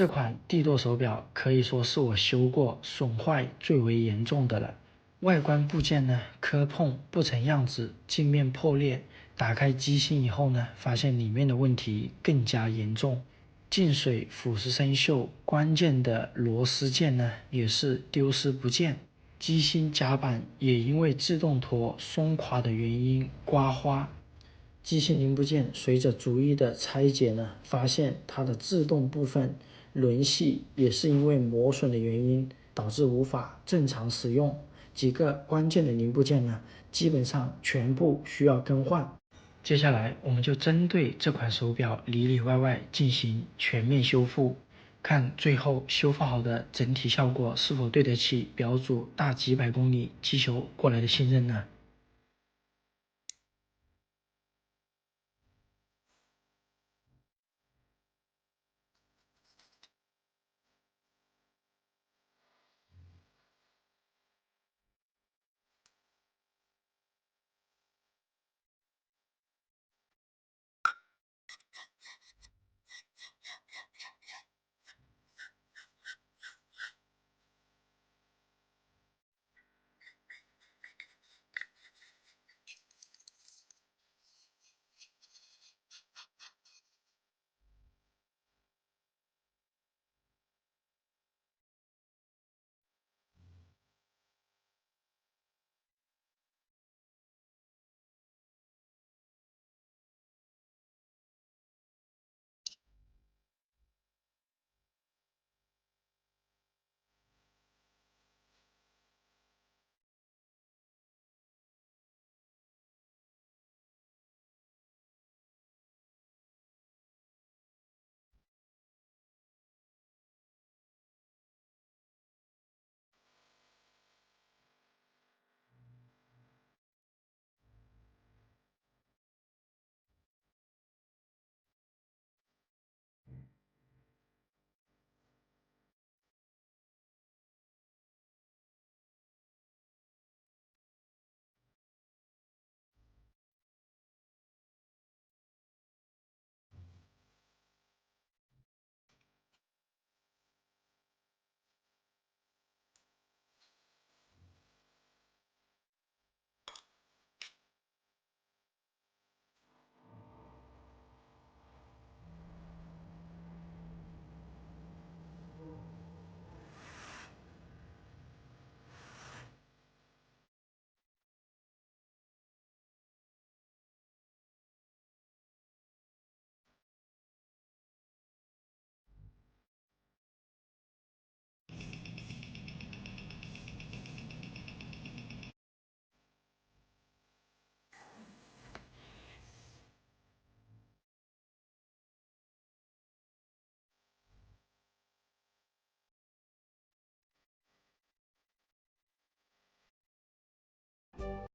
这款帝舵手表可以说是我修过损坏最为严重的了。外观部件呢磕碰不成样子，镜面破裂，打开机芯以后呢，发现里面的问题更加严重，进水腐蚀生锈，关键的螺丝件呢也是丢失不见，机芯夹板也因为自动陀松垮的原因刮花。机芯零部件随着逐一的拆解呢，发现它的制动部分轮系也是因为磨损的原因导致无法正常使用，几个关键的零部件呢，基本上全部需要更换。接下来我们就针对这款手表里里外外进行全面修复，看最后修复好的整体效果是否对得起表主大几百公里击球过来的信任呢？